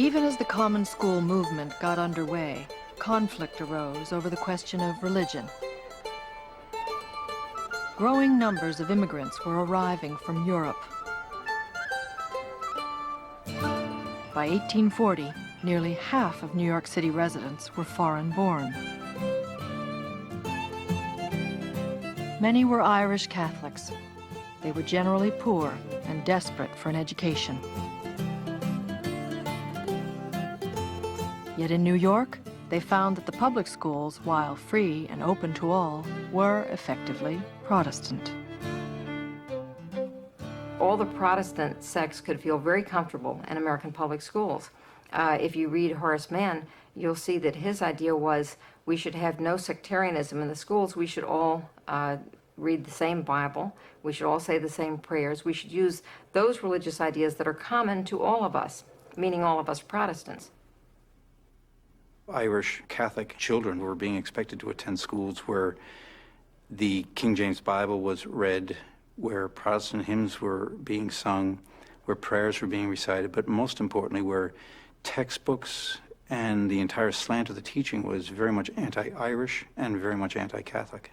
Even as the common school movement got underway, conflict arose over the question of religion. Growing numbers of immigrants were arriving from Europe. By 1840, nearly half of New York City residents were foreign-born. Many were Irish Catholics. They were generally poor and desperate for an education. Yet in New York, they found that the public schools, while free and open to all, were effectively Protestant. All the Protestant sects could feel very comfortable in American public schools. If you read Horace Mann, you'll see that his idea was we should have no sectarianism in the schools. We should all read the same Bible. We should all say the same prayers. We should use those religious ideas that are common to all of us, meaning all of us Protestants. Irish Catholic children were being expected to attend schools where the King James Bible was read, where Protestant hymns were being sung, where prayers were being recited, but most importantly, where textbooks and the entire slant of the teaching was very much anti-Irish and very much anti-Catholic.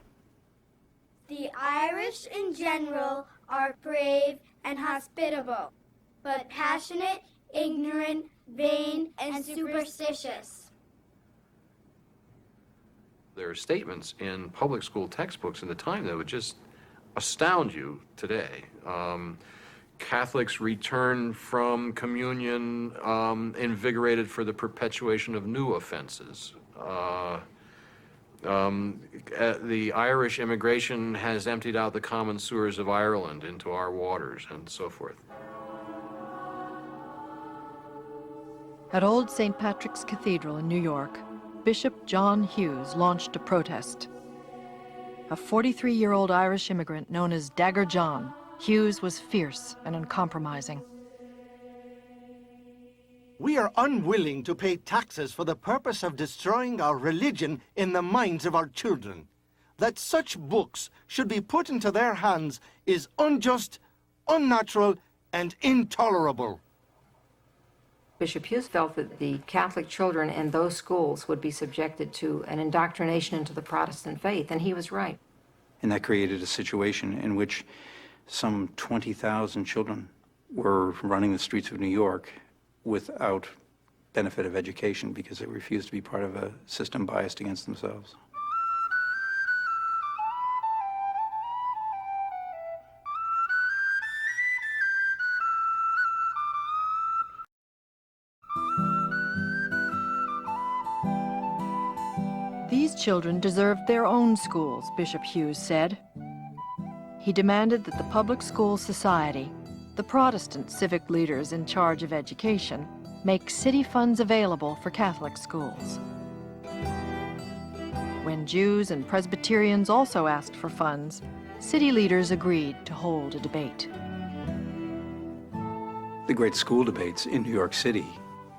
The Irish in general are brave and hospitable, but passionate, ignorant, vain, and superstitious. There are statements in public school textbooks in the time that would just astound you today. Catholics return from communion invigorated for the perpetuation of new offenses. The Irish immigration has emptied out the common sewers of Ireland into our waters, and so forth. At Old St. Patrick's Cathedral in New York, Bishop John Hughes launched a protest. A 43-year-old Irish immigrant known as Dagger John, Hughes was fierce and uncompromising. We are unwilling to pay taxes for the purpose of destroying our religion in the minds of our children. That such books should be put into their hands is unjust, unnatural, and intolerable. Bishop Hughes felt that the Catholic children in those schools would be subjected to an indoctrination into the Protestant faith, and he was right. And that created a situation in which some 20,000 children were running the streets of New York without benefit of education because they refused to be part of a system biased against themselves. These children deserved their own schools, Bishop Hughes said. He demanded that the public school society, the Protestant civic leaders in charge of education, make city funds available for Catholic schools. When Jews and Presbyterians also asked for funds, city leaders agreed to hold a debate. The great school debates in New York City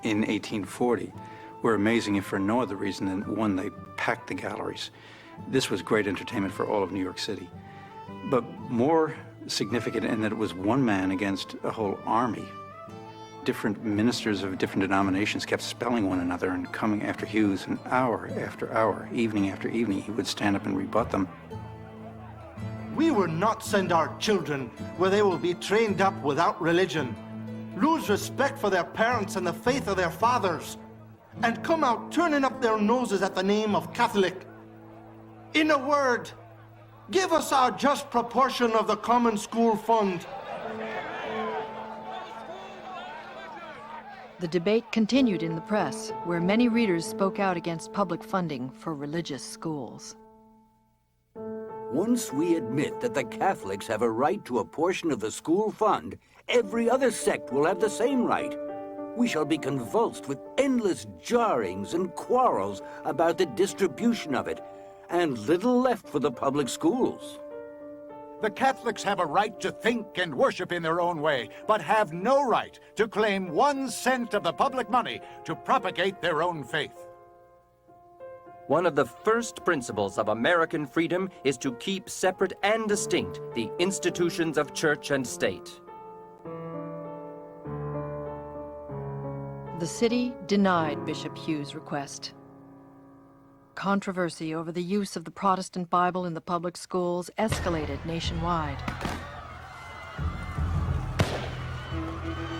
in 1840 were amazing if for no other reason than, one, they packed the galleries. This was great entertainment for all of New York City. But more significant in that it was one man against a whole army. Different ministers of different denominations kept spelling one another and coming after Hughes, and hour after hour, evening after evening, he would stand up and rebut them. We will not send our children where they will be trained up without religion, lose respect for their parents and the faith of their fathers, and come out turning up their noses at the name of Catholic. In a word, give us our just proportion of the common school fund. The debate continued in the press, where many readers spoke out against public funding for religious schools. Once we admit that the Catholics have a right to a portion of the school fund, every other sect will have the same right. We shall be convulsed with endless jarrings and quarrels about the distribution of it, and little left for the public schools. The Catholics have a right to think and worship in their own way, but have no right to claim 1 cent of the public money to propagate their own faith. One of the first principles of American freedom is to keep separate and distinct the institutions of church and state. The city denied Bishop Hughes' request. Controversy over the use of the Protestant Bible in the public schools escalated nationwide.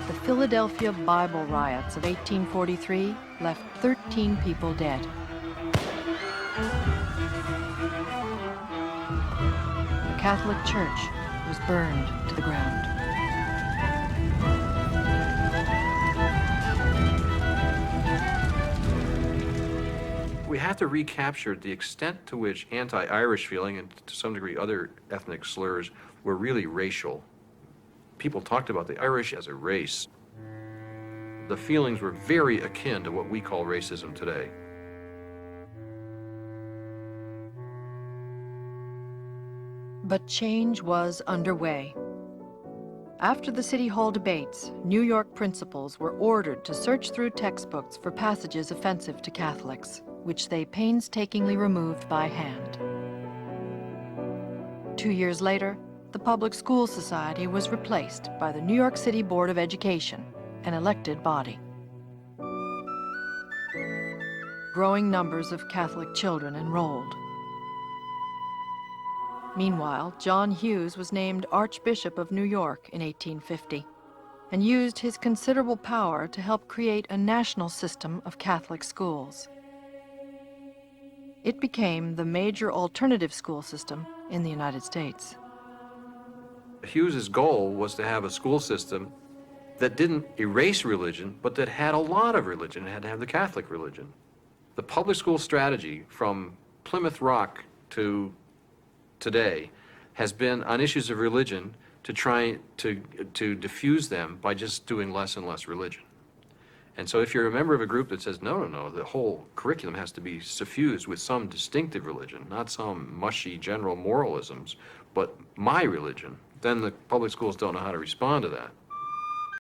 The Philadelphia Bible riots of 1843 left 13 people dead. The Catholic Church was burned to the ground. We have to recapture the extent to which anti-Irish feeling and to some degree other ethnic slurs were really racial. People talked about the Irish as a race. The feelings were very akin to what we call racism today. But change was underway. After the City Hall debates, New York principals were ordered to search through textbooks for passages offensive to Catholics, which they painstakingly removed by hand. 2 years later, the Public School Society was replaced by the New York City Board of Education, an elected body. Growing numbers of Catholic children enrolled. Meanwhile, John Hughes was named Archbishop of New York in 1850 and used his considerable power to help create a national system of Catholic schools. It became the major alternative school system in the United States. Hughes's goal was to have a school system that didn't erase religion, but that had a lot of religion. It had to have the Catholic religion. The public school strategy from Plymouth Rock to today has been on issues of religion to try to diffuse them by just doing less and less religion. And so if you're a member of a group that says, no, the whole curriculum has to be suffused with some distinctive religion, not some mushy general moralisms, but my religion, then the public schools don't know how to respond to that.